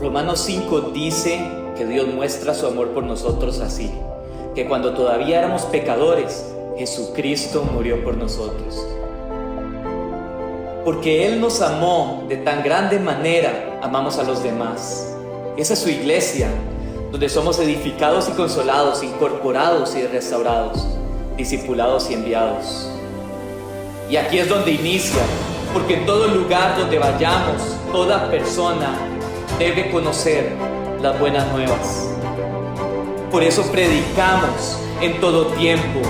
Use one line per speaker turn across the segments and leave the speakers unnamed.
Romanos 5 dice que Dios muestra su amor por nosotros así, que cuando todavía éramos pecadores, Jesucristo murió por nosotros. Porque Él nos amó de tan grande manera, amamos a los demás. Esa es su iglesia, donde somos edificados y consolados, incorporados y restaurados, discipulados y enviados. Y aquí es donde inicia, porque en todo lugar donde vayamos, toda persona debe conocer las buenas nuevas. Por eso predicamos en todo tiempo,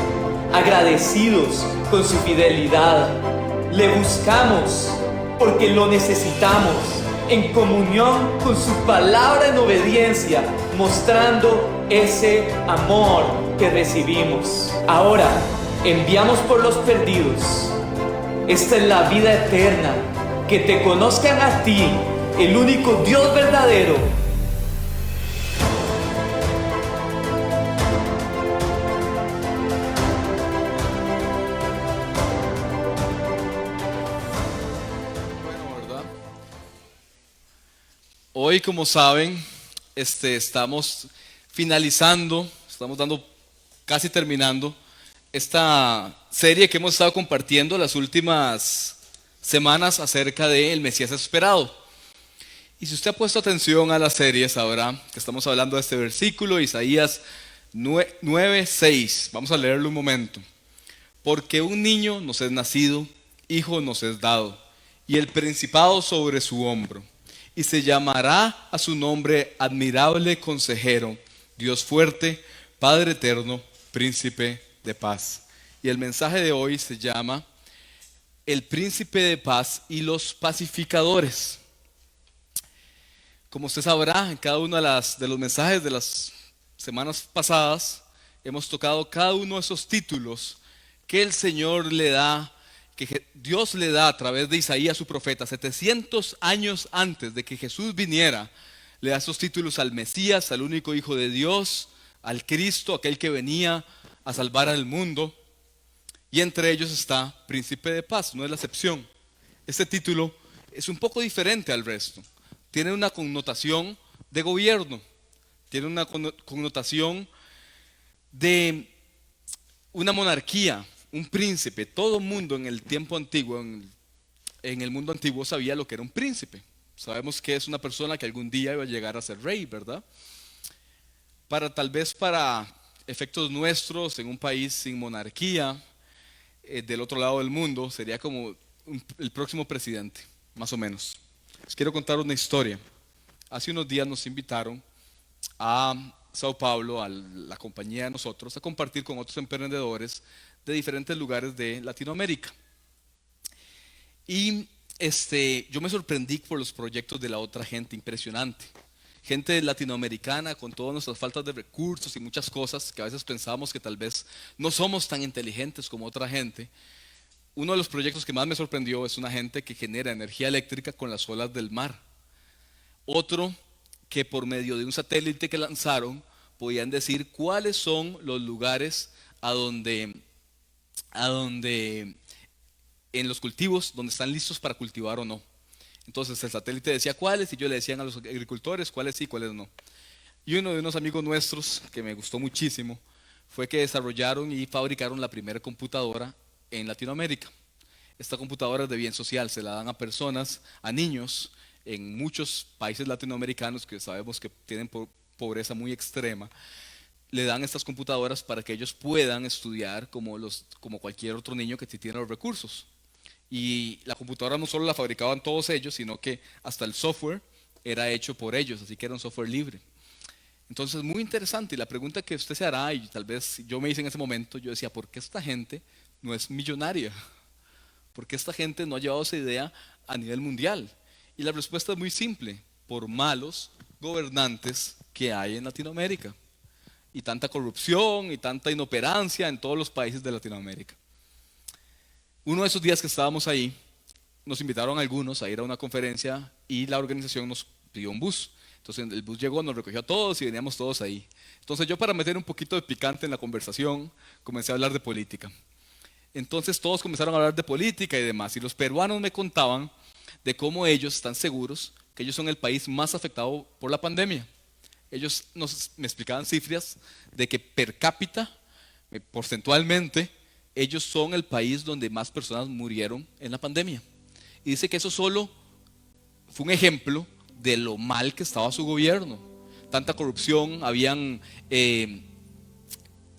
agradecidos con su fidelidad. Le buscamos porque lo necesitamos, en comunión con su palabra en obediencia, mostrando ese amor que recibimos. Ahora, enviamos por los perdidos. Esta es la vida eterna, que te conozcan a ti, el único Dios verdadero.
Hoy, como saben, estamos finalizando, estamos casi terminando esta serie que hemos estado compartiendo las últimas semanas acerca del Mesías esperado. Y si usted ha puesto atención a la serie, sabrá que estamos hablando de este versículo, Isaías 9:6. Vamos a leerlo un momento. Porque un niño nos es nacido, hijo nos es dado, y el principado sobre su hombro. Y se llamará a su nombre admirable consejero, Dios fuerte, Padre eterno, príncipe de paz. Y el mensaje de hoy se llama El príncipe de paz y los pacificadores. Como usted sabrá, en cada uno de los mensajes de las semanas pasadas hemos tocado cada uno de esos títulos que el Señor le da, que Dios le da a través de Isaías su profeta, 700 años antes de que Jesús viniera. Le da esos títulos al Mesías, al único Hijo de Dios, al Cristo, aquel que venía a salvar al mundo. Y entre ellos está Príncipe de Paz, no es la excepción. Este título es un poco diferente al resto. Tiene una connotación de gobierno, tiene una connotación de una monarquía, un príncipe. Todo mundo en el tiempo antiguo, en el mundo antiguo, sabía lo que era un príncipe. Sabemos que es una persona que algún día iba a llegar a ser rey, ¿verdad? Tal vez para efectos nuestros, en un país sin monarquía, del otro lado del mundo, sería como el próximo presidente, más o menos. Les quiero contar una historia. Hace unos días nos invitaron a Sao Paulo, a la compañía de nosotros, a compartir con otros emprendedores de diferentes lugares de Latinoamérica. Y yo me sorprendí por los proyectos de la otra gente, impresionante. Gente latinoamericana con todas nuestras faltas de recursos y muchas cosas que a veces pensamos que tal vez no somos tan inteligentes como otra gente. Uno de los proyectos que más me sorprendió es una gente que genera energía eléctrica con las olas del mar. Otro que por medio de un satélite que lanzaron podían decir cuáles son los lugares a donde en los cultivos donde están listos para cultivar o no. Entonces el satélite decía cuáles y yo le decían a los agricultores cuáles sí, cuáles no. Y uno de unos amigos nuestros que me gustó muchísimo fue que desarrollaron y fabricaron la primera computadora en Latinoamérica. Esta computadora es de bien social, se la dan a personas, a niños en muchos países latinoamericanos que sabemos que tienen pobreza muy extrema. Le dan estas computadoras para que ellos puedan estudiar como cualquier otro niño que sí tiene los recursos. Y la computadora no solo la fabricaban todos ellos, sino que hasta el software era hecho por ellos, así que era un software libre. Entonces, muy interesante. Y la pregunta que usted se hará, y tal vez yo me hice en ese momento, yo decía, ¿por qué esta gente no es millonaria? ¿Por qué esta gente no ha llevado esa idea a nivel mundial? Y la respuesta es muy simple: por malos gobernantes que hay en Latinoamérica. Y tanta corrupción y tanta inoperancia en todos los países de Latinoamérica. Uno de esos días que estábamos ahí, nos invitaron algunos a ir a una conferencia y la organización nos pidió un bus. Entonces el bus llegó, nos recogió a todos y veníamos todos ahí. Entonces yo, para meter un poquito de picante en la conversación, comencé a hablar de política. Entonces todos comenzaron a hablar de política y demás. Y los peruanos me contaban de cómo ellos están seguros que ellos son el país más afectado por la pandemia. Ellos me explicaban cifras de que per cápita, porcentualmente, ellos son el país donde más personas murieron en la pandemia. Y dice que eso solo fue un ejemplo de lo mal que estaba su gobierno. Tanta corrupción, habían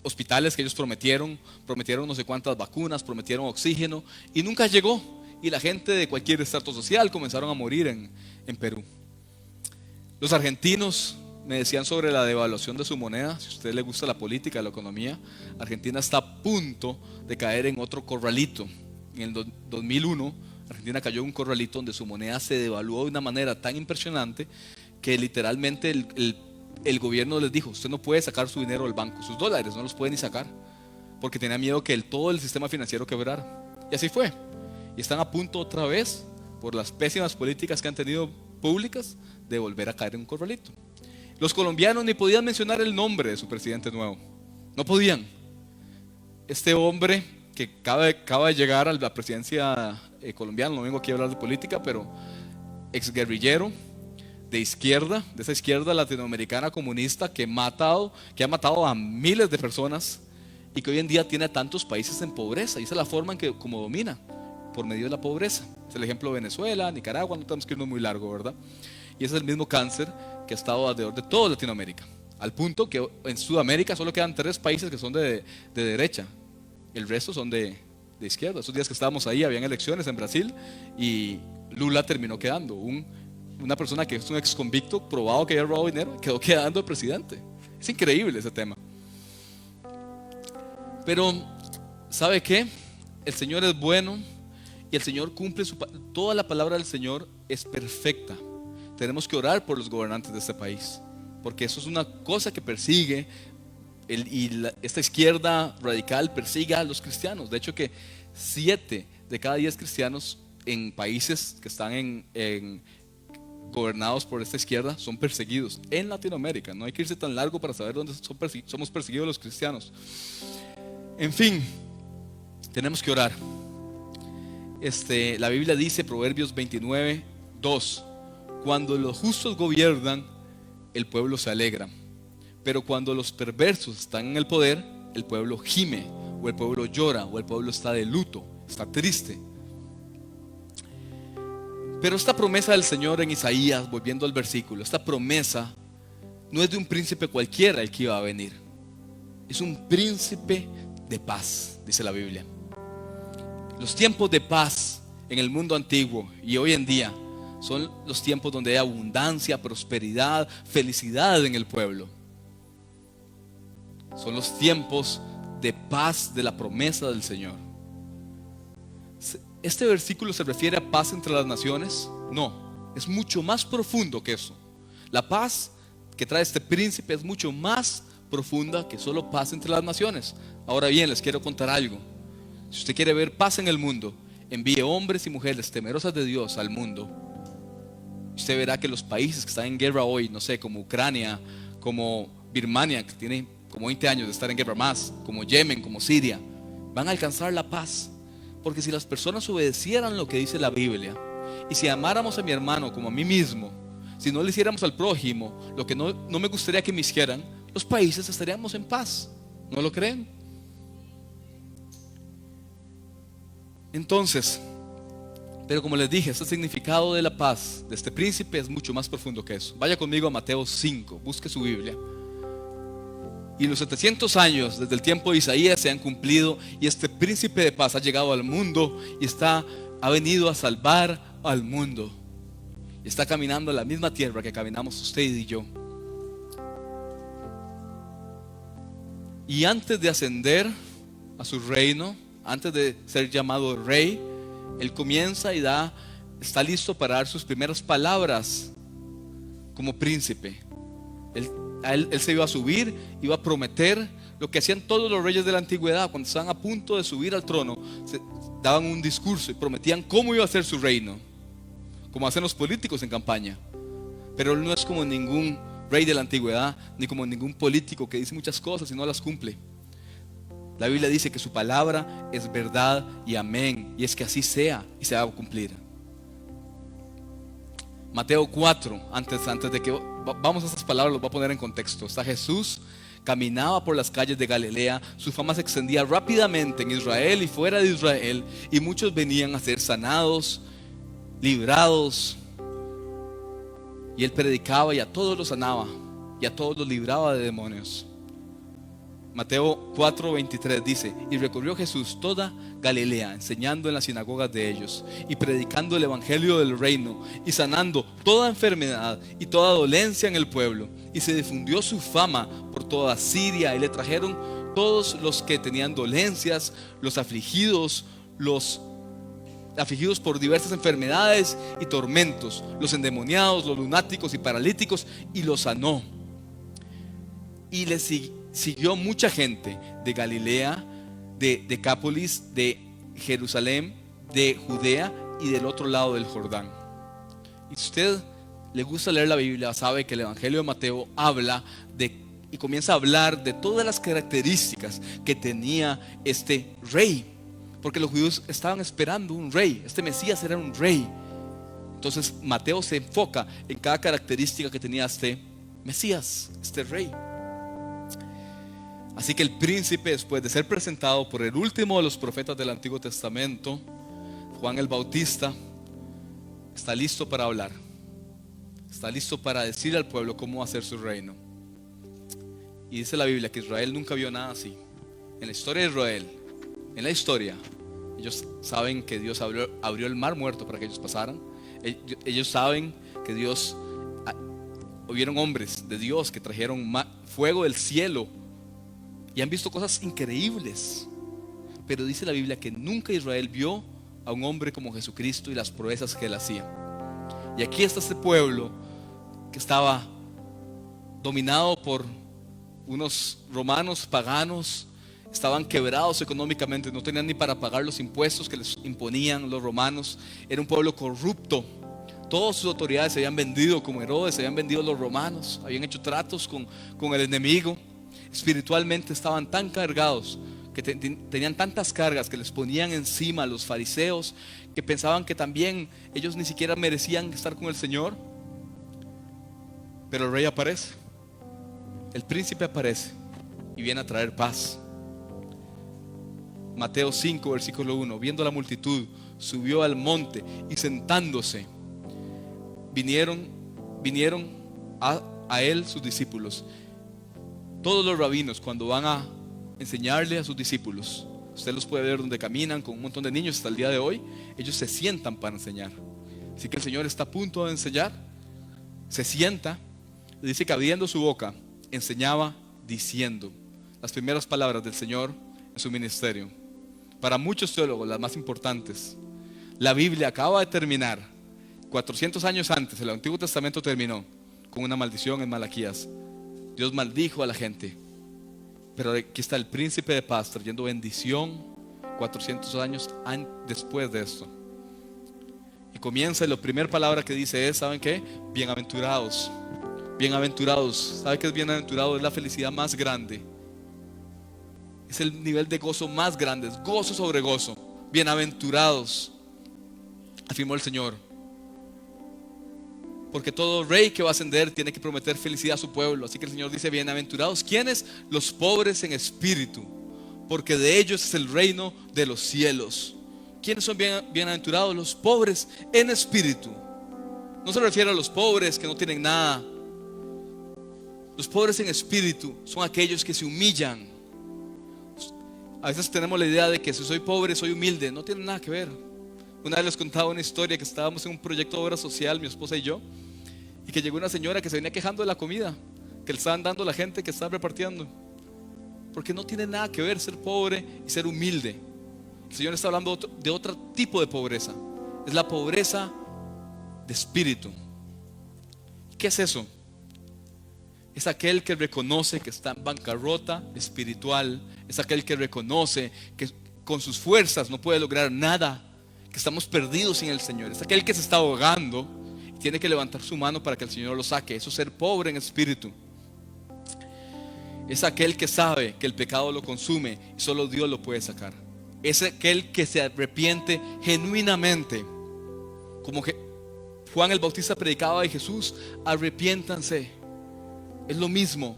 hospitales que ellos prometieron no sé cuántas vacunas, prometieron oxígeno y nunca llegó. Y la gente de cualquier estrato social comenzaron a morir en Perú. Los argentinos me decían sobre la devaluación de su moneda. Si a usted le gusta la política, la economía, Argentina está a punto de caer en otro corralito. En el 2001, Argentina cayó en un corralito donde su moneda se devaluó de una manera tan impresionante que literalmente el gobierno les dijo: usted no puede sacar su dinero del banco, sus dólares no los puede ni sacar, porque tenía miedo que todo el sistema financiero quebrara. Y así fue. Y están a punto otra vez, por las pésimas políticas que han tenido públicas, de volver a caer en un corralito. Los colombianos ni podían mencionar el nombre de su presidente nuevo. No podían. Este hombre que acaba de llegar a la presidencia colombiana, no vengo aquí a hablar de política, pero exguerrillero de izquierda, de esa izquierda latinoamericana comunista que ha matado a miles de personas y que hoy en día tiene a tantos países en pobreza. Y esa es la forma en que como domina, por medio de la pobreza. Es el ejemplo de Venezuela, Nicaragua, no tenemos que irnos muy largo, ¿verdad? Y ese es el mismo cáncer que ha estado alrededor de toda Latinoamérica, al punto que en Sudamérica solo quedan 3 países que son de derecha, el resto son de izquierda. Esos días que estábamos ahí habían elecciones en Brasil y Lula terminó quedando, una persona que es un ex convicto probado que había robado dinero, quedó quedando de presidente. Es increíble ese tema. Pero ¿sabe qué? El Señor es bueno y el Señor cumple toda la palabra del Señor es perfecta. Tenemos que orar por los gobernantes de este país, porque eso es una cosa que persigue esta izquierda radical persigue a los cristianos. De hecho que 7 de cada 10 cristianos en países que están gobernados por esta izquierda son perseguidos en Latinoamérica. No hay que irse tan largo para saber dónde somos perseguidos los cristianos. En fin, tenemos que orar. La Biblia dice, Proverbios 29:2, cuando los justos gobiernan, el pueblo se alegra, pero cuando los perversos están en el poder, el pueblo gime, o el pueblo llora, o el pueblo está de luto, está triste. Pero esta promesa del Señor en Isaías, volviendo al versículo, esta promesa no es de un príncipe cualquiera el que iba a venir, es un príncipe de paz, dice la Biblia. Los tiempos de paz en el mundo antiguo y hoy en día son los tiempos donde hay abundancia, prosperidad, felicidad en el pueblo. Son los tiempos de paz de la promesa del Señor. ¿Este versículo se refiere a paz entre las naciones? No, es mucho más profundo que eso. La paz que trae este príncipe es mucho más profunda que solo paz entre las naciones. Ahora bien, les quiero contar algo. Si usted quiere ver paz en el mundo, envíe hombres y mujeres temerosas de Dios al mundo. Usted verá que los países que están en guerra hoy, no sé, como Ucrania, como Birmania, que tiene como 20 años de estar en guerra más, como Yemen, como Siria, van a alcanzar la paz. Porque si las personas obedecieran lo que dice la Biblia, y si amáramos a mi hermano como a mí mismo, si no le hiciéramos al prójimo lo que no me gustaría que me hicieran, los países estaríamos en paz. ¿No lo creen? Entonces, pero como les dije, este significado de la paz de este príncipe es mucho más profundo que eso. Vaya conmigo a Mateo 5, busque su Biblia. Y los 700 años desde el tiempo de Isaías se han cumplido y este príncipe de paz ha llegado al mundo y ha venido a salvar al mundo. Y está caminando en la misma tierra que caminamos usted y yo. Y antes de ascender a su reino, antes de ser llamado rey, él comienza y está listo para dar sus primeras palabras como príncipe. Él se iba a subir, iba a prometer lo que hacían todos los reyes de la antigüedad. Cuando estaban a punto de subir al trono, daban un discurso y prometían cómo iba a ser su reino, como hacen los políticos en campaña. Pero él no es como ningún rey de la antigüedad, ni como ningún político que dice muchas cosas y no las cumple. La Biblia dice que su palabra es verdad y amén, y es que así sea y se va a cumplir. Mateo 4, antes de que vamos a estas palabras, los voy a poner en contexto. Está Jesús, caminaba por las calles de Galilea, su fama se extendía rápidamente en Israel y fuera de Israel, y muchos venían a ser sanados, librados, y él predicaba y a todos los sanaba, y a todos los libraba de demonios. Mateo 4:23 dice: y recorrió Jesús toda Galilea, enseñando en las sinagogas de ellos y predicando el evangelio del reino y sanando toda enfermedad y toda dolencia en el pueblo. Y se difundió su fama por toda Siria, y le trajeron todos los que tenían dolencias, los afligidos por diversas enfermedades y tormentos, los endemoniados, los lunáticos y paralíticos, y los sanó. Y le siguió mucha gente de Galilea, de Decápolis, de Jerusalén, de Judea y del otro lado del Jordán. Y si usted le gusta leer la Biblia, sabe que el Evangelio de Mateo habla y comienza a hablar de todas las características que tenía este rey, porque los judíos estaban esperando un rey. Este Mesías era un rey. Entonces Mateo se enfoca en cada característica que tenía este Mesías, este rey. Así que el príncipe, después de ser presentado por el último de los profetas del Antiguo Testamento, Juan el Bautista, está listo para hablar. Está listo para decir al pueblo cómo va a ser su reino. Y dice la Biblia que Israel nunca vio nada así. En la historia de Israel, en la historia, ellos saben que Dios abrió el mar muerto para que ellos pasaran. Ellos saben que hubieron hombres de Dios que trajeron fuego del cielo, y han visto cosas increíbles. Pero dice la Biblia que nunca Israel vio a un hombre como Jesucristo y las proezas que él hacía. Y aquí está este pueblo que estaba dominado por unos romanos paganos. Estaban quebrados económicamente, no tenían ni para pagar los impuestos que les imponían los romanos. Era un pueblo corrupto. Todas sus autoridades se habían vendido, como Herodes, se habían vendido los romanos. Habían hecho tratos con el enemigo. Espiritualmente estaban tan cargados, que tenían tantas cargas que les ponían encima a los fariseos, que pensaban que también ellos ni siquiera merecían estar con el Señor. Pero el rey aparece, el príncipe aparece y viene a traer paz. Mateo 5, versículo 1: viendo la multitud, subió al monte y sentándose, vinieron a él sus discípulos. Todos los rabinos, cuando van a enseñarle a sus discípulos, usted los puede ver donde caminan con un montón de niños hasta el día de hoy, ellos se sientan para enseñar. Así que el Señor está a punto de enseñar, se sienta, y dice que abriendo su boca enseñaba diciendo las primeras palabras del Señor en su ministerio. Para muchos teólogos, las más importantes. La Biblia acaba de terminar 400 años antes. El Antiguo Testamento terminó con una maldición en Malaquías. Dios maldijo a la gente, pero aquí está el príncipe de paz trayendo bendición 400 años después de esto. Y comienza, y la primera palabra que dice es, ¿saben qué? Bienaventurados. Bienaventurados. ¿Sabe qué es bienaventurado? Es la felicidad más grande. Es el nivel de gozo más grande, es gozo sobre gozo. Bienaventurados, afirmó el Señor. Porque todo rey que va a ascender tiene que prometer felicidad a su pueblo. Así que el Señor dice: bienaventurados, ¿quiénes? Los pobres en espíritu, porque de ellos es el reino de los cielos. ¿Quiénes son bienaventurados? Los pobres en espíritu. No se refiere a los pobres que no tienen nada. Los pobres en espíritu son aquellos que se humillan. A veces tenemos la idea de que si soy pobre soy humilde. No tiene nada que ver. Una vez les contaba una historia que estábamos en un proyecto de obra social, mi esposa y yo, y que llegó una señora que se venía quejando de la comida que le estaban dando a la gente que estaba repartiendo, porque no tiene nada que ver ser pobre y ser humilde. El Señor está hablando de otro tipo de pobreza. Es la pobreza de espíritu. ¿Qué es eso? Es aquel que reconoce que está en bancarrota espiritual. Es aquel que reconoce que con sus fuerzas no puede lograr nada, que estamos perdidos sin el Señor. Es aquel que se está ahogando y tiene que levantar su mano para que el Señor lo saque. Eso es ser pobre en espíritu. Es aquel que sabe que el pecado lo consume y solo Dios lo puede sacar. Es aquel que se arrepiente genuinamente, como Juan el Bautista predicaba de Jesús, arrepiéntanse. Es lo mismo.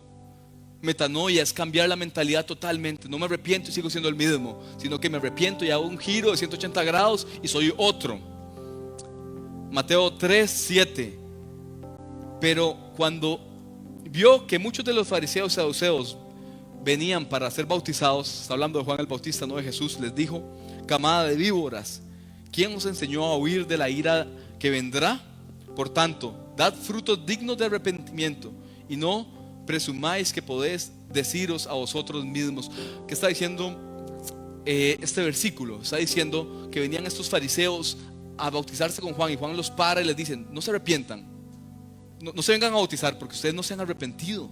Metanoia es cambiar la mentalidad totalmente. No me arrepiento y sigo siendo el mismo, sino que me arrepiento y hago un giro de 180 grados y soy otro. Mateo 3:7. Pero cuando vio que muchos de los fariseos y saduceos venían para ser bautizados, está hablando de Juan el Bautista, no de Jesús, les dijo: camada de víboras, ¿quién os enseñó a huir de la ira que vendrá? Por tanto, dad frutos dignos de arrepentimiento y no presumáis que podéis deciros a vosotros mismos. ¿Qué está diciendo este versículo? Está diciendo que venían estos fariseos a bautizarse con Juan, y Juan los para y les dice: no se arrepientan, no se vengan a bautizar porque ustedes no se han arrepentido.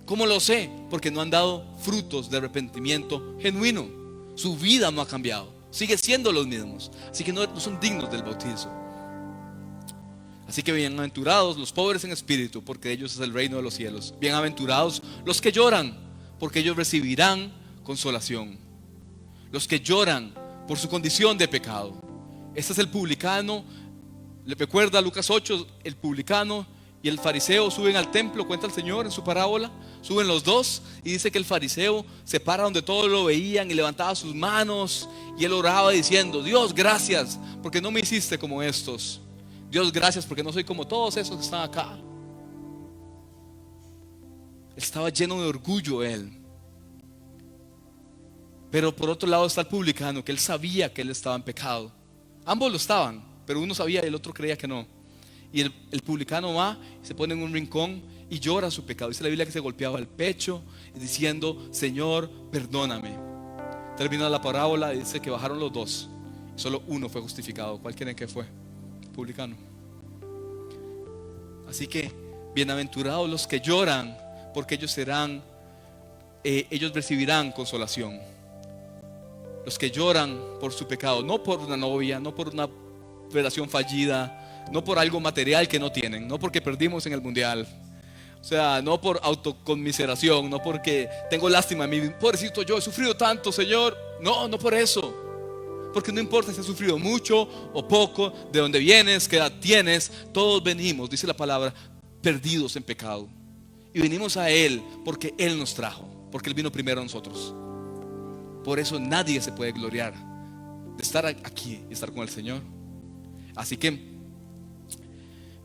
¿Cómo lo sé? Porque no han dado frutos de arrepentimiento genuino. Su vida no ha cambiado, sigue siendo los mismos, así que no son dignos del bautizo. Así que bienaventurados los pobres en espíritu, porque de ellos es el reino de los cielos. Bienaventurados los que lloran, porque ellos recibirán consolación. Los que lloran por su condición de pecado. Este es el publicano. Le recuerda Lucas 8, el publicano y el fariseo suben al templo, cuenta el Señor en su parábola. Suben los dos y dice que el fariseo se para donde todos lo veían y levantaba sus manos y él oraba diciendo: Dios, gracias porque no me hiciste como estos. Dios, gracias porque no soy como todos esos que están acá. Estaba lleno de orgullo él. Pero por otro lado está el publicano, que él sabía que él estaba en pecado. Ambos lo estaban, pero uno sabía y el otro creía que no. Y el publicano va, se pone en un rincón y llora su pecado. Dice la Biblia que se golpeaba el pecho diciendo: Señor, perdóname. Termina la parábola y dice que bajaron los dos y solo uno fue justificado. ¿Cuál creen que fue? Publicano. Así que bienaventurados los que lloran, porque ellos recibirán consolación. Los que lloran por su pecado, no por una novia, no por una relación fallida, no por algo material que no tienen, no porque perdimos en el mundial, o sea, no por autoconmiseración, no porque tengo lástima de mí, pobrecito yo, he sufrido tanto, Señor. No por eso. Porque no importa si has sufrido mucho o poco, de dónde vienes, qué edad tienes, todos venimos, dice la palabra, perdidos en pecado. Y venimos a Él porque Él nos trajo, porque Él vino primero a nosotros. Por eso nadie se puede gloriar de estar aquí y estar con el Señor. Así que,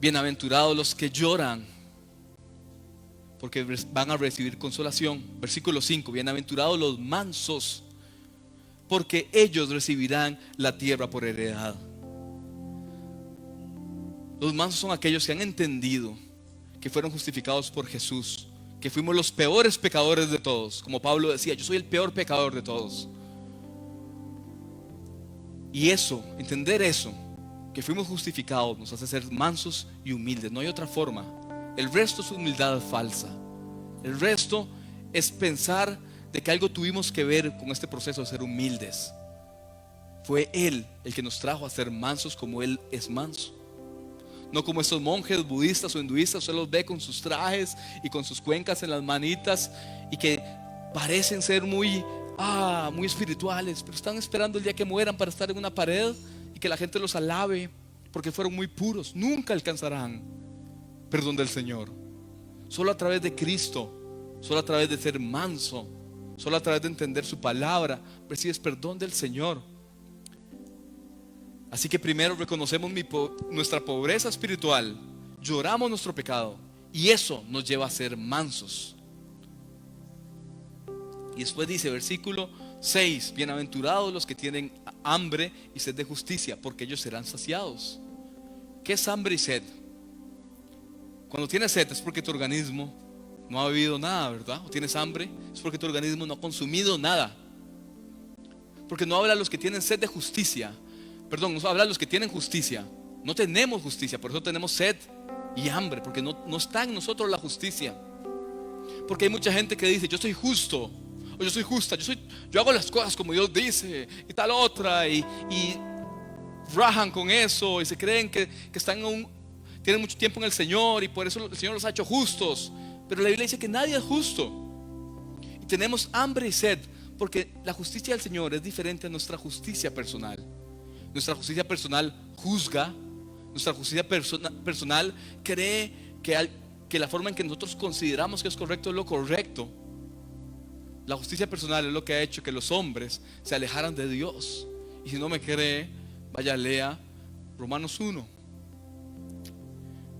bienaventurados los que lloran, porque van a recibir consolación. Versículo 5, bienaventurados los mansos, porque ellos recibirán la tierra por heredad. Los mansos son aquellos que han entendido que fueron justificados por Jesús, que fuimos los peores pecadores de todos. Como Pablo decía: yo soy el peor pecador de todos. Y eso, entender eso, que fuimos justificados, nos hace ser mansos y humildes. No hay otra forma. El resto es humildad falsa. El resto es pensar de que algo tuvimos que ver con este proceso de ser humildes. Fue Él el que nos trajo a ser mansos como Él es manso. No como estos monjes budistas o hinduistas, usted los ve con sus trajes y con sus cuencas en las manitas y que parecen ser muy espirituales, pero están esperando el día que mueran para estar en una pared y que la gente los alabe porque fueron muy puros. Nunca alcanzarán perdón del Señor. Solo a través de Cristo, solo a través de ser manso, solo a través de entender su palabra, recibes perdón del Señor. Así que primero reconocemos nuestra pobreza espiritual, lloramos nuestro pecado y eso nos lleva a ser mansos. Y después dice, versículo 6, bienaventurados los que tienen hambre y sed de justicia, porque ellos serán saciados. ¿Qué es hambre y sed? Cuando tienes sed es porque tu organismo no ha bebido nada, ¿verdad? O tienes hambre es porque tu organismo no ha consumido nada. Porque no habla de los que tienen sed de justicia. Perdón, no habla de los que tienen justicia. No tenemos justicia, por eso tenemos sed y hambre, porque no está en nosotros la justicia. Porque hay mucha gente que dice: yo soy justo, o yo soy justa, yo hago las cosas como Dios dice, y tal otra, y rajan con eso, y se creen que tienen mucho tiempo en el Señor, y por eso el Señor los ha hecho justos. Pero la Biblia dice que nadie es justo. Y tenemos hambre y sed, porque la justicia del Señor es diferente a nuestra justicia personal. Nuestra justicia personal juzga, nuestra justicia personal cree que la forma en que nosotros consideramos que es correcto es lo correcto. La justicia personal es lo que ha hecho que los hombres se alejaran de Dios. Y si no me cree, vaya, lea Romanos 1.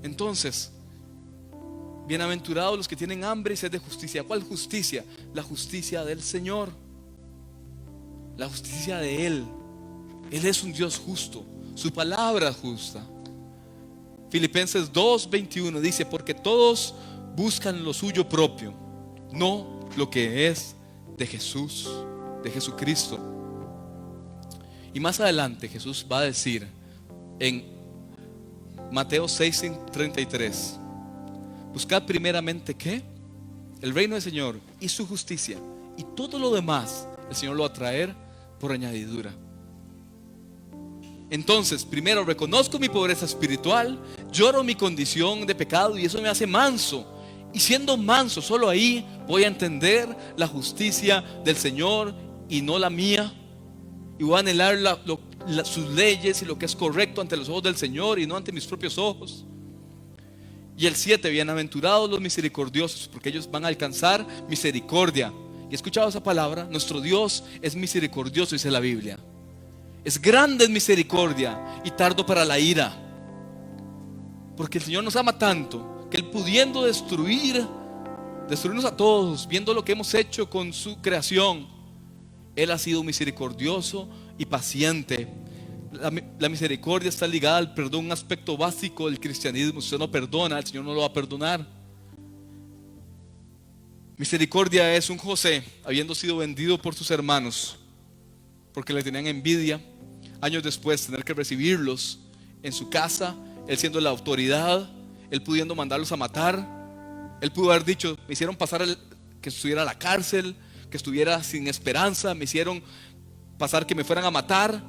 Entonces, bienaventurados los que tienen hambre y sed de justicia. ¿Cuál justicia? La justicia del Señor, la justicia de Él. Él es un Dios justo, su palabra es justa. Filipenses 2:21 dice: porque todos buscan lo suyo propio, no lo que es de Jesús, de Jesucristo. Y más adelante Jesús va a decir en Mateo 6:33: buscad primeramente ¿qué? El reino del Señor y su justicia, y todo lo demás el Señor lo va a traer por añadidura. Entonces, primero reconozco mi pobreza espiritual, lloro mi condición de pecado y eso me hace manso. Y siendo manso, solo ahí voy a entender la justicia del Señor y no la mía. Y voy a anhelar sus leyes y lo que es correcto ante los ojos del Señor y no ante mis propios ojos. Y el 7, bienaventurados los misericordiosos, porque ellos van a alcanzar misericordia. Y he escuchado esa palabra: nuestro Dios es misericordioso, dice la Biblia. Es grande en misericordia y tardo para la ira. Porque el Señor nos ama tanto que Él, pudiendo destruirnos a todos, viendo lo que hemos hecho con su creación, Él ha sido misericordioso y paciente. La misericordia está ligada al perdón, un aspecto básico del cristianismo. Si usted no perdona, el Señor no lo va a perdonar. Misericordia es un José habiendo sido vendido por sus hermanos porque le tenían envidia. Años después tener que recibirlos en su casa, él siendo la autoridad, él pudiendo mandarlos a matar. Él pudo haber dicho: me hicieron pasar que estuviera a la cárcel, que estuviera sin esperanza, me hicieron pasar que me fueran a matar,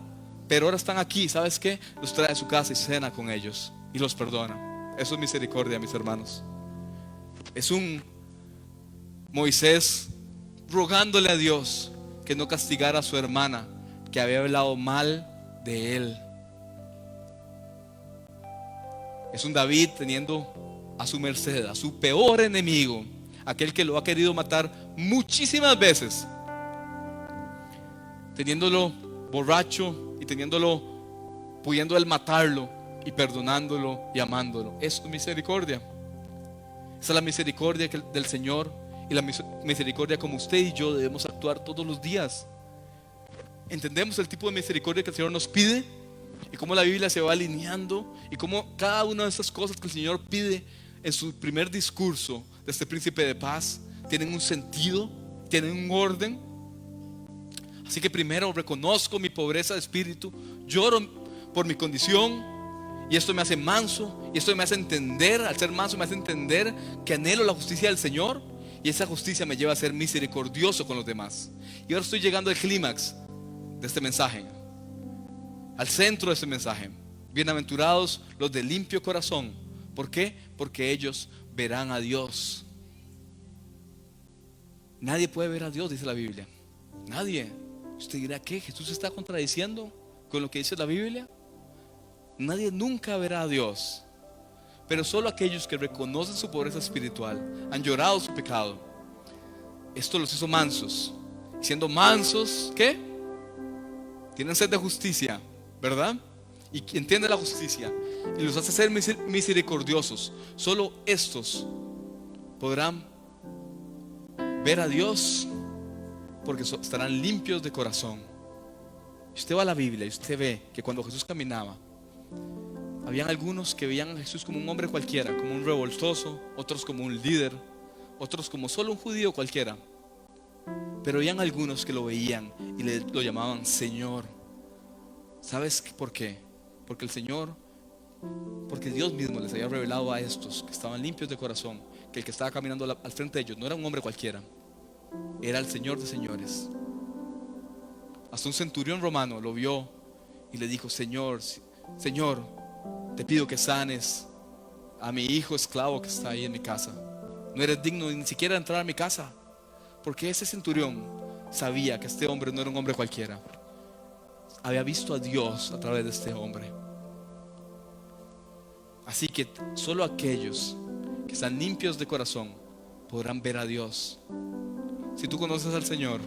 pero ahora están aquí, ¿sabes qué? Los trae a su casa y cena con ellos y los perdona. Eso es misericordia, mis hermanos. Es un Moisés rogándole a Dios que no castigara a su hermana, que había hablado mal de él. Es un David teniendo a su merced a su peor enemigo, aquel que lo ha querido matar muchísimas veces, teniéndolo borracho y pudiendo él matarlo y perdonándolo y amándolo. Eso es misericordia. Esa es la misericordia del Señor, y la misericordia como usted y yo debemos actuar todos los días. Entendemos el tipo de misericordia que el Señor nos pide y cómo la Biblia se va alineando y cómo cada una de esas cosas que el Señor pide en su primer discurso de este príncipe de paz tienen un sentido, tienen un orden. Así que primero reconozco mi pobreza de espíritu, lloro por mi condición, y esto me hace manso, y esto me hace entender, al ser manso me hace entender que anhelo la justicia del Señor, y esa justicia me lleva a ser misericordioso con los demás. Y ahora estoy llegando al clímax de este mensaje, al centro de este mensaje. Bienaventurados los de limpio corazón. ¿Por qué? Porque ellos verán a Dios. Nadie puede ver a Dios, dice la Biblia. Nadie. Usted dirá: ¿qué? ¿Jesús está contradiciendo con lo que dice la Biblia? Nadie nunca verá a Dios, pero solo aquellos que reconocen su pobreza espiritual, han llorado su pecado. Esto los hizo mansos. Siendo mansos, ¿qué? Tienen sed de justicia, ¿verdad? Y entiende la justicia y los hace ser misericordiosos. Solo estos podrán ver a Dios, porque estarán limpios de corazón. Usted va a la Biblia y usted ve que cuando Jesús caminaba, habían algunos que veían a Jesús como un hombre cualquiera, como un revoltoso, otros como un líder, otros como solo un judío cualquiera. Pero habían algunos que lo veían y lo llamaban Señor. ¿Sabes por qué? Porque Dios mismo les había revelado a estos que estaban limpios de corazón que el que estaba caminando al frente de ellos no era un hombre cualquiera, era el Señor de señores. Hasta un centurión romano lo vio y le dijo: Señor, te pido que sanes a mi hijo esclavo que está ahí en mi casa. No eres digno ni siquiera de entrar a mi casa. Porque ese centurión sabía que este hombre no era un hombre cualquiera. Había visto a Dios a través de este hombre. Así que solo aquellos que están limpios de corazón podrán ver a Dios. Si tú conoces al Señor,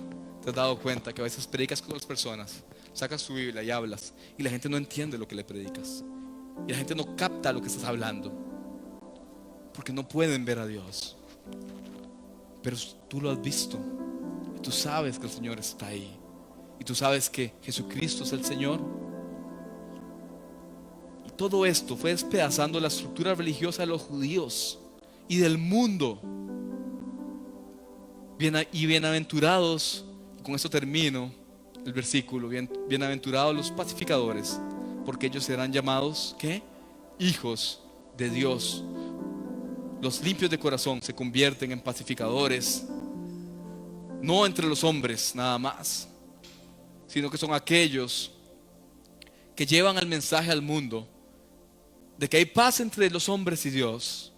te has dado cuenta que a veces predicas con las personas, sacas tu Biblia y hablas, y la gente no entiende lo que le predicas, y la gente no capta lo que estás hablando, porque no pueden ver a Dios. Pero tú lo has visto, y tú sabes que el Señor está ahí, y tú sabes que Jesucristo es el Señor. Y todo esto fue despedazando la estructura religiosa de los judíos y del mundo. Y bienaventurados, con esto termino el versículo, bienaventurados los pacificadores, porque ellos serán llamados, ¿qué? Hijos de Dios. Los limpios de corazón se convierten en pacificadores, no entre los hombres nada más, sino que son aquellos que llevan el mensaje al mundo de que hay paz entre los hombres y Dios.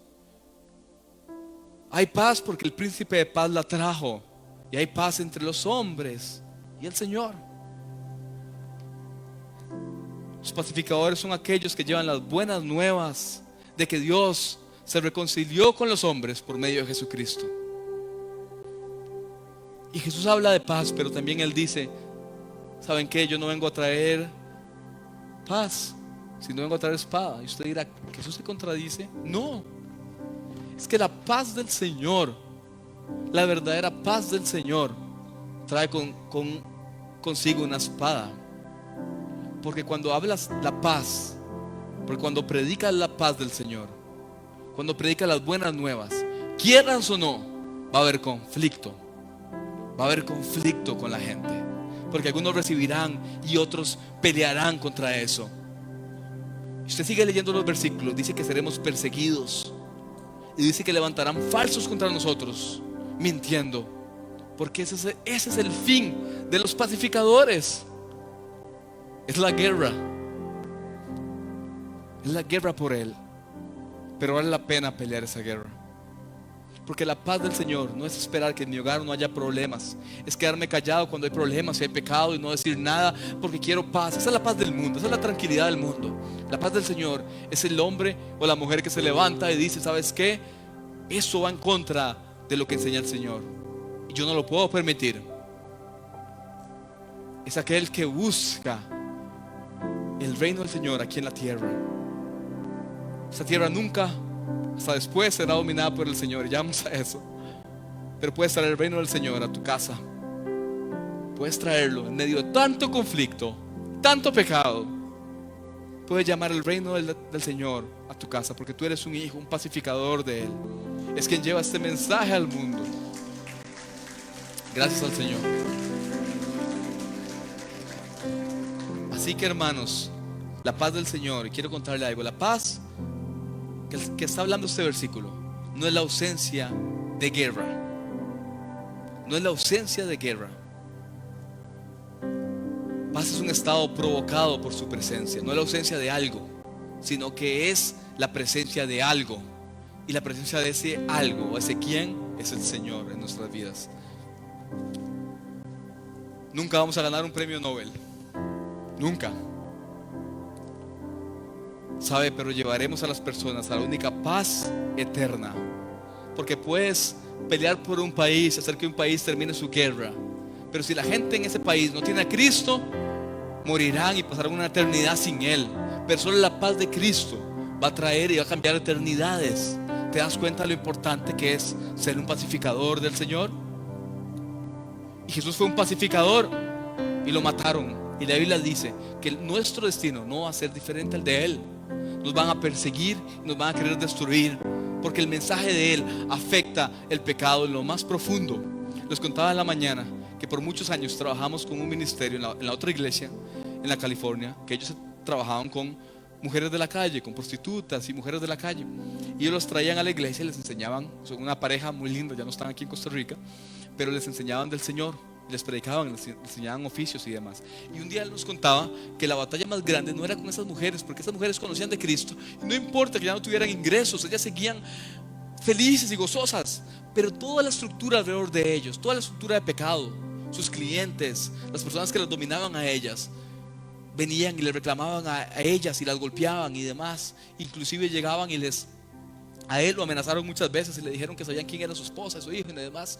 Hay paz porque el príncipe de paz la trajo, y hay paz entre los hombres y el Señor. Los pacificadores son aquellos que llevan las buenas nuevas de que Dios se reconcilió con los hombres por medio de Jesucristo. Y Jesús habla de paz, pero también Él dice: ¿saben qué? Yo no vengo a traer paz, sino vengo a traer espada. Y usted dirá: ¿Jesús se contradice? No, es que la paz del Señor, la verdadera paz del Señor, trae consigo una espada. Porque cuando hablas la paz, porque cuando predicas la paz del Señor, cuando predicas las buenas nuevas, quieras o no, va a haber conflicto. Va a haber conflicto con la gente, porque algunos recibirán y otros pelearán contra eso. Usted sigue leyendo los versículos, dice que seremos perseguidos, y dice que levantarán falsos contra nosotros, mintiendo, porque ese es el fin de los pacificadores. Es la guerra, es la guerra por Él, pero vale la pena pelear esa guerra. Porque la paz del Señor no es esperar que en mi hogar no haya problemas, es quedarme callado cuando hay problemas y hay pecado y no decir nada porque quiero paz. Esa es la paz del mundo, esa es la tranquilidad del mundo. La paz del Señor es el hombre o la mujer que se levanta y dice: ¿sabes qué? Eso va en contra de lo que enseña el Señor y yo no lo puedo permitir. Es aquel que busca el reino del Señor aquí en la tierra. Esta tierra nunca, hasta después, será dominada por el Señor, y ya vamos a eso. Pero puedes traer el reino del Señor a tu casa. Puedes traerlo en medio de tanto conflicto, tanto pecado. Puedes llamar el reino del Señor a tu casa, porque tú eres un hijo, un pacificador de Él. Es quien lleva este mensaje al mundo. Gracias al Señor. Así que, hermanos, la paz del Señor, y quiero contarle algo. La paz que está hablando este versículo no es la ausencia de guerra. No es la ausencia de guerra. Paz es un estado provocado por su presencia. No es la ausencia de algo, sino que es la presencia de algo. Y la presencia de ese algo, o ese quién, es el Señor en nuestras vidas. Nunca vamos a ganar un premio Nobel. Nunca. ¿Sabe? Pero llevaremos a las personas a la única paz eterna. Porque puedes pelear por un país, hacer que un país termine su guerra, pero si la gente en ese país no tiene a Cristo, morirán y pasarán una eternidad sin Él. Pero solo la paz de Cristo va a traer y va a cambiar eternidades. ¿Te das cuenta de lo importante que es ser un pacificador del Señor? Y Jesús fue un pacificador y lo mataron. Y la Biblia dice que nuestro destino no va a ser diferente al de Él. Nos van a perseguir, nos van a querer destruir, porque el mensaje de Él afecta el pecado en lo más profundo. Les contaba en la mañana que por muchos años trabajamos con un ministerio en la otra iglesia en la California, que ellos trabajaban con mujeres de la calle, con prostitutas y mujeres de la calle, y ellos los traían a la iglesia y les enseñaban. Son una pareja muy linda, ya no están aquí en Costa Rica, pero les enseñaban del Señor, les predicaban, les enseñaban oficios y demás. Y un día él nos contaba que la batalla más grande no era con esas mujeres, porque esas mujeres conocían de Cristo, y no importa que ya no tuvieran ingresos, ellas seguían felices y gozosas, pero toda la estructura alrededor de ellos, toda la estructura de pecado, sus clientes, las personas que las dominaban a ellas, venían y le reclamaban a ellas y las golpeaban y demás. Inclusive llegaban y a él lo amenazaron muchas veces y le dijeron que sabían quién era su esposa, su hijo y demás.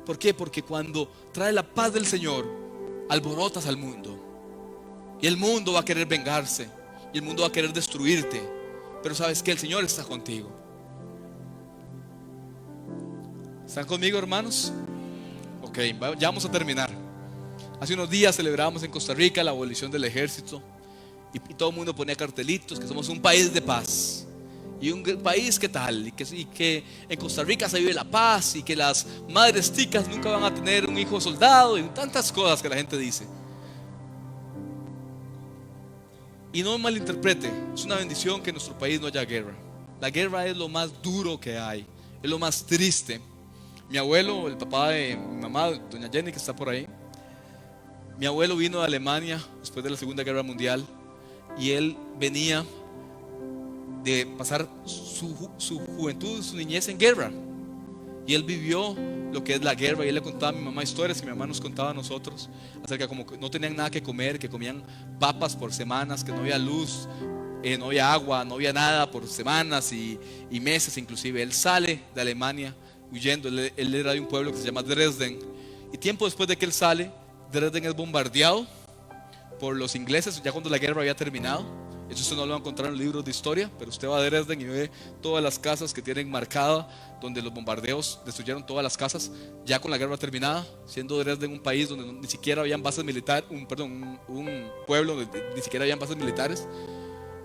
¿Por qué? Porque cuando trae la paz del Señor, alborotas al mundo. Y el mundo va a querer vengarse. Y el mundo va a querer destruirte. Pero sabes que el Señor está contigo. ¿Están conmigo, hermanos? Ok, ya vamos a terminar. Hace unos días celebramos en Costa Rica la abolición del ejército. Y todo el mundo ponía cartelitos que somos un país de paz. Y un país que tal, y que en Costa Rica se vive la paz, y que las madres ticas nunca van a tener un hijo soldado, y tantas cosas que la gente dice. Y no me malinterprete, es una bendición que en nuestro país no haya guerra. La guerra es lo más duro que hay, es lo más triste. Mi abuelo, el papá de mi mamá, doña Jenny, que está por ahí, mi abuelo vino de Alemania después de la Segunda Guerra Mundial, y él venía de pasar su juventud, su niñez en guerra. Y él vivió lo que es la guerra. Y él le contaba a mi mamá historias que mi mamá nos contaba a nosotros acerca de como que no tenían nada que comer, que comían papas por semanas, que no había luz, no había agua, no había nada por semanas y meses inclusive. Él sale de Alemania huyendo. Él era de un pueblo que se llama Dresden. Y tiempo después de que él sale, Dresden es bombardeado por los ingleses ya cuando la guerra había terminado. Eso usted no lo va a encontrar en libros de historia, pero usted va a Dresden y ve todas las casas que tienen marcada donde los bombardeos destruyeron todas las casas ya con la guerra terminada, siendo Dresden un país donde ni siquiera habían bases militares, un pueblo donde ni siquiera habían bases militares.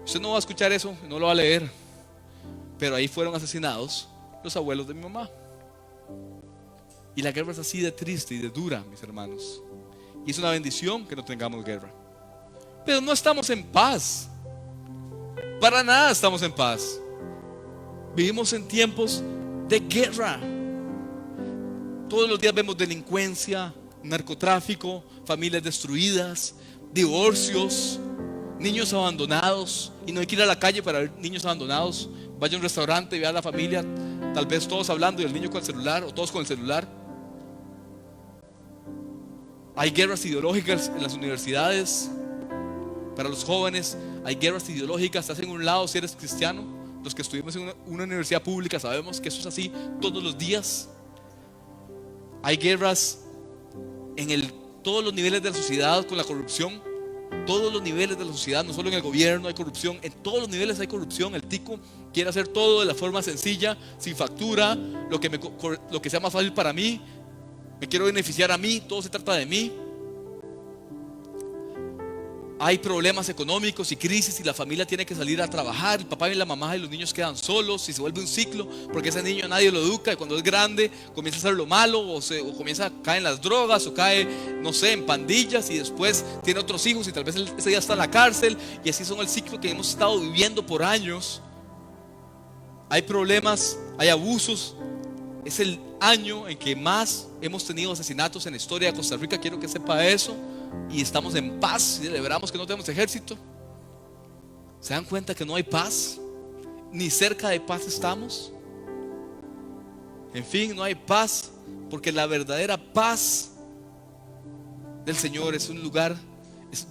Usted no va a escuchar eso, no lo va a leer, pero ahí fueron asesinados los abuelos de mi mamá. Y la guerra es así de triste y de dura, mis hermanos, y es una bendición que no tengamos guerra. Pero no estamos en paz. Para nada estamos en paz. Vivimos en tiempos de guerra. Todos los días vemos delincuencia, narcotráfico, familias destruidas, divorcios, niños abandonados. Y no hay que ir a la calle para ver niños abandonados. Vaya a un restaurante y vea a la familia, tal vez todos hablando y el niño con el celular, o todos con el celular. Hay guerras ideológicas en las universidades. Para los jóvenes hay guerras ideológicas. Estás en un lado si eres cristiano. Los que estuvimos en una universidad pública sabemos que eso es así todos los días. Hay guerras en todos los niveles de la sociedad con la corrupción. Todos los niveles de la sociedad, no solo en el gobierno hay corrupción, en todos los niveles hay corrupción. El tico quiere hacer todo de la forma sencilla, sin factura, lo que sea más fácil para mí. Me quiero beneficiar a mí, todo se trata de mí. Hay problemas económicos y crisis y la familia tiene que salir a trabajar. El papá y la mamá y los niños quedan solos y se vuelve un ciclo porque ese niño nadie lo educa y cuando es grande comienza a hacer lo malo o comienza a caer en las drogas o cae, no sé, en pandillas y después tiene otros hijos y tal vez ese día está en la cárcel y así son el ciclo que hemos estado viviendo por años. Hay problemas, hay abusos. Es el año en que más hemos tenido asesinatos en la historia de Costa Rica. Quiero que sepa eso. Y estamos en paz y celebramos que no tenemos ejército. ¿Se dan cuenta que no hay paz? Ni cerca de paz estamos. En fin, no hay paz, porque la verdadera paz del Señor es un lugar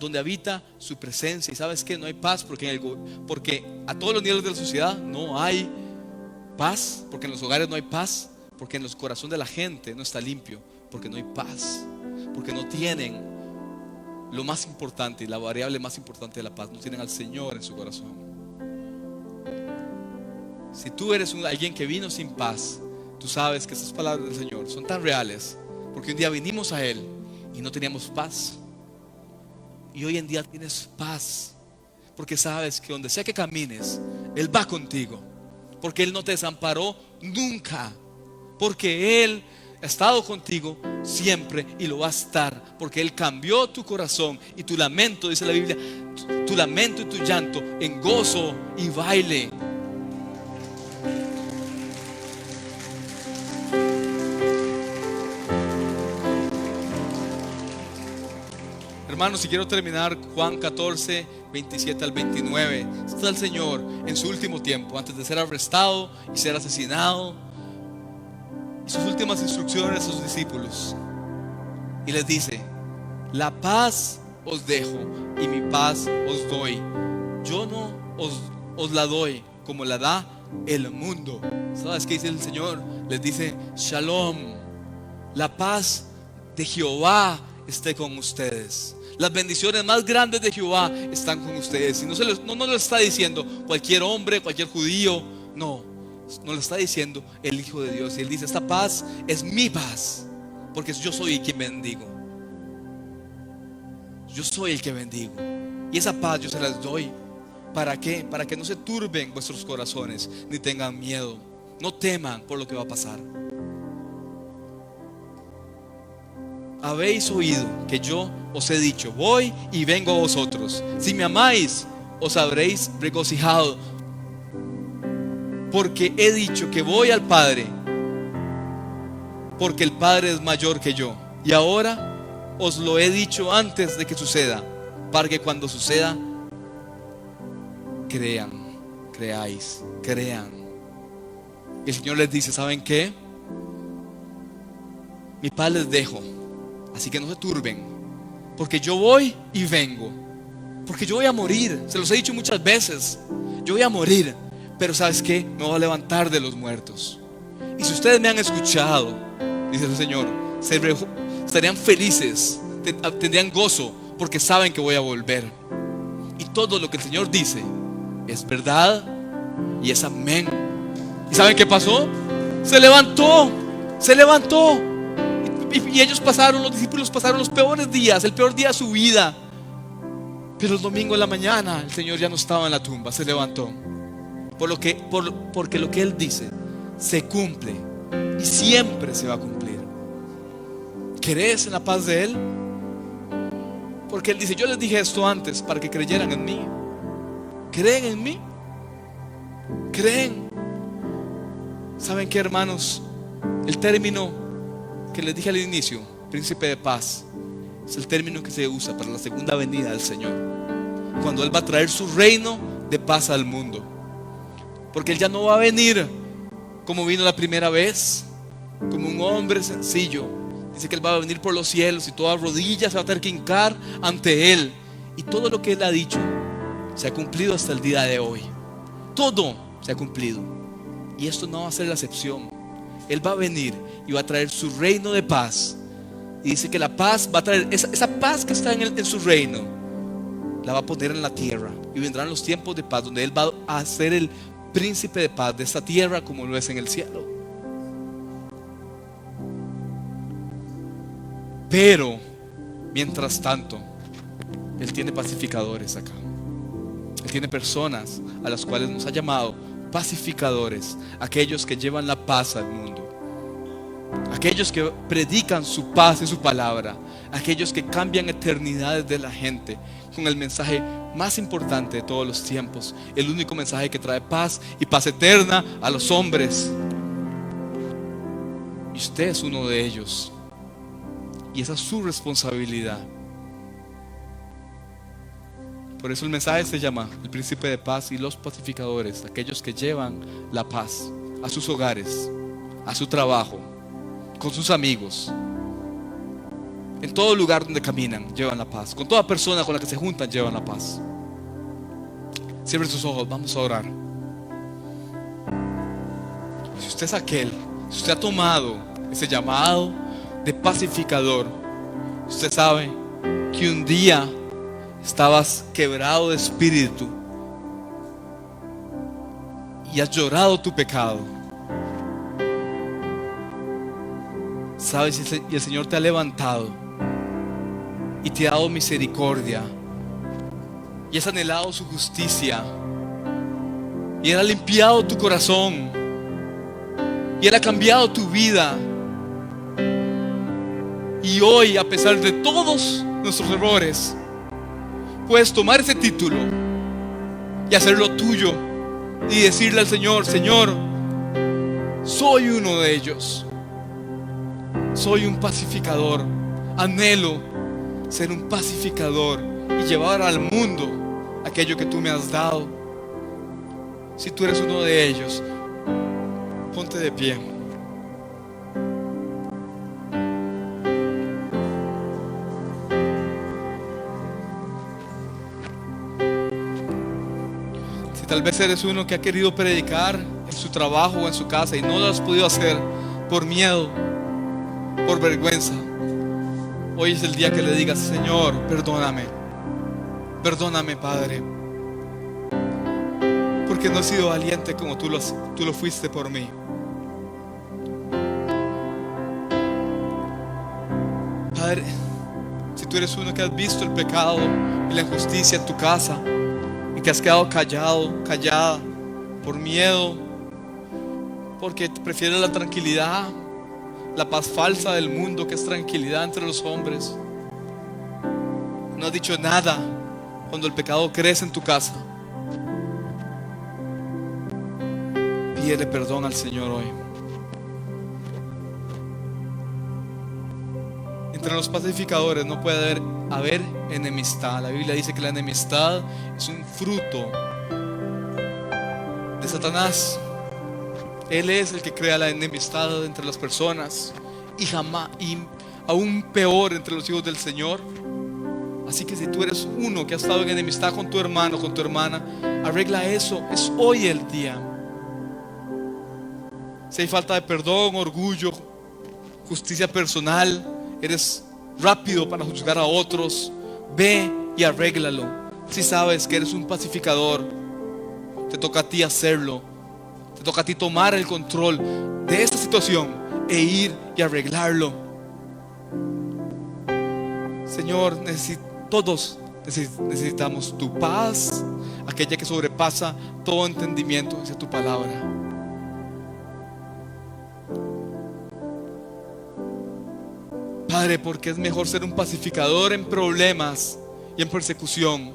donde habita su presencia. Y sabes que no hay paz porque a todos los niveles de la sociedad no hay paz, porque en los hogares no hay paz, porque en los corazones de la gente no está limpio, porque no hay paz, porque no tienen lo más importante y la variable más importante de la paz, no tienen al Señor en su corazón. Si tú eres alguien que vino sin paz, tú sabes que esas palabras del Señor son tan reales, porque un día vinimos a Él y no teníamos paz, y hoy en día tienes paz, porque sabes que donde sea que camines, Él va contigo, porque Él no te desamparó nunca, porque Él ha estado contigo siempre y lo va a estar, porque Él cambió tu corazón y tu lamento, dice la Biblia, tu lamento y tu llanto en gozo y baile. Hermanos, si quiero terminar, Juan 14, 27 al 29. Está el Señor en su último tiempo, antes de ser arrestado y ser asesinado. Sus últimas instrucciones a sus discípulos y les dice: la paz os dejo y mi paz os doy. Yo no os la doy como la da el mundo. ¿Sabes qué dice el Señor? Les dice: Shalom, la paz de Jehová esté con ustedes. Las bendiciones más grandes de Jehová están con ustedes. Y no lo está diciendo cualquier hombre, cualquier judío. No lo está diciendo el Hijo de Dios. Y Él dice: esta paz es mi paz, porque yo soy quien bendigo. Yo soy el que bendigo. Y esa paz yo se las doy. ¿Para qué? Para que no se turben vuestros corazones, ni tengan miedo. No teman por lo que va a pasar. Habéis oído que yo os he dicho: voy y vengo a vosotros. Si me amáis, os habréis regocijado, porque he dicho que voy al Padre, porque el Padre es mayor que yo. Y ahora os lo he dicho antes de que suceda, para que cuando suceda crean. El Señor les dice: ¿saben qué? Mi paz les dejo, así que no se turben, porque yo voy y vengo, porque yo voy a morir. Se los he dicho muchas veces, yo voy a morir, pero ¿sabes qué? Me voy a levantar de los muertos. Y si ustedes me han escuchado, dice el Señor, estarían felices, tendrían gozo, porque saben que voy a volver. Y todo lo que el Señor dice es verdad y es amén. ¿Y saben qué pasó? Se levantó. Y ellos pasaron, los discípulos pasaron los peores días, el peor día de su vida. Pero el domingo en la mañana el Señor ya no estaba en la tumba, se levantó. Porque lo que Él dice se cumple y siempre se va a cumplir. ¿Crees en la paz de Él? Porque Él dice: yo les dije esto antes para que creyeran en mí. ¿Creen en mí? ¿Creen? ¿Saben qué, hermanos? El término que les dije al inicio, príncipe de paz, es el término que se usa para la segunda venida del Señor, cuando Él va a traer su reino de paz al mundo. Porque Él ya no va a venir como vino la primera vez, como un hombre sencillo. Dice que Él va a venir por los cielos y toda rodilla se va a tener que hincar ante Él. Y todo lo que Él ha dicho se ha cumplido hasta el día de hoy. Todo se ha cumplido. Y esto no va a ser la excepción. Él va a venir y va a traer su reino de paz. Y dice que la paz va a traer, esa paz que está en su reino, la va a poner en la tierra. Y vendrán los tiempos de paz, donde Él va a ser el príncipe de paz de esta tierra, como lo es en el cielo. Pero mientras tanto, Él tiene pacificadores acá. Él tiene personas a las cuales nos ha llamado pacificadores, aquellos que llevan la paz al mundo, aquellos que predican su paz y su palabra, aquellos que cambian eternidades de la gente con el mensaje más importante de todos los tiempos, el único mensaje que trae paz y paz eterna a los hombres. Y usted es uno de ellos, y esa es su responsabilidad. Por eso el mensaje se llama el príncipe de paz y los pacificadores, aquellos que llevan la paz a sus hogares, a su trabajo, con sus amigos, en todo lugar donde caminan, llevan la paz. Con toda persona con la que se juntan, llevan la paz. Cierre sus ojos, vamos a orar. Si usted es aquel, si usted ha tomado ese llamado de pacificador, usted sabe que un día estabas quebrado de espíritu y has llorado tu pecado. Sabes, y el Señor te ha levantado y te ha dado misericordia, y has anhelado su justicia, y Él ha limpiado tu corazón, y Él ha cambiado tu vida. Y hoy, a pesar de todos nuestros errores, puedes tomar ese título y hacerlo tuyo y decirle al Señor: Señor, soy uno de ellos, soy un pacificador, anhelo ser un pacificador y llevar al mundo aquello que tú me has dado. Si tú eres uno de ellos, ponte de pie. Tal vez eres uno que ha querido predicar en su trabajo o en su casa y no lo has podido hacer por miedo, por vergüenza. Hoy es el día que le digas: Señor, perdóname. Perdóname, Padre, porque no he sido valiente como tú lo fuiste por mí. Padre, si tú eres uno que has visto el pecado y la injusticia en tu casa y que has quedado callado, callada por miedo, porque prefieres la tranquilidad, la paz falsa del mundo, que es tranquilidad entre los hombres, no has dicho nada cuando el pecado crece en tu casa, pídele perdón al Señor hoy. Entre los pacificadores no puede haber enemistad. La Biblia dice que la enemistad es un fruto de Satanás. Él es el que crea la enemistad entre las personas, y aún peor entre los hijos del Señor. Así que si tú eres uno que ha estado en enemistad con tu hermano, con tu hermana, arregla eso. Es hoy el día. Si hay falta de perdón, orgullo, justicia personal, eres rápido para juzgar a otros, ve y arréglalo. Si sabes que eres un pacificador, te toca a ti hacerlo. Te toca a ti tomar el control de esta situación e ir y arreglarlo. Señor, todos necesitamos tu paz, aquella que sobrepasa todo entendimiento, dice tu palabra. Padre, porque es mejor ser un pacificador en problemas y en persecución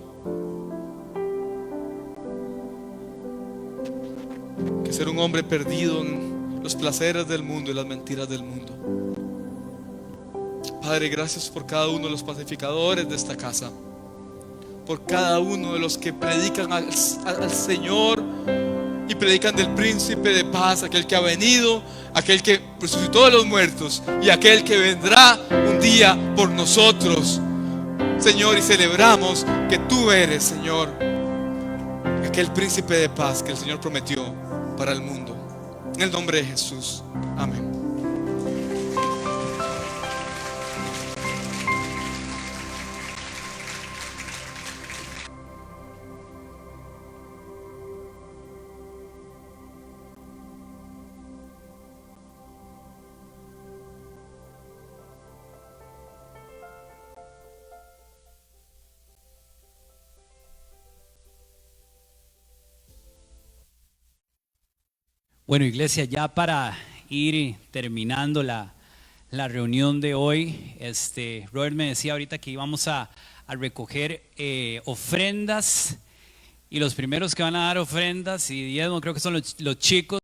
que ser un hombre perdido en los placeres del mundo y las mentiras del mundo. Padre, gracias por cada uno de los pacificadores de esta casa, por cada uno de los que predican al Señor y predican del príncipe de paz, aquel que ha venido, aquel que resucitó de los muertos y aquel que vendrá un día por nosotros, Señor. Y celebramos que tú eres, Señor, aquel príncipe de paz que el Señor prometió para el mundo. En el nombre de Jesús, amén.
Bueno, iglesia, ya para ir terminando la reunión de hoy, Robert me decía ahorita que íbamos a recoger ofrendas, y los primeros que van a dar ofrendas y diezmo creo que son los chicos.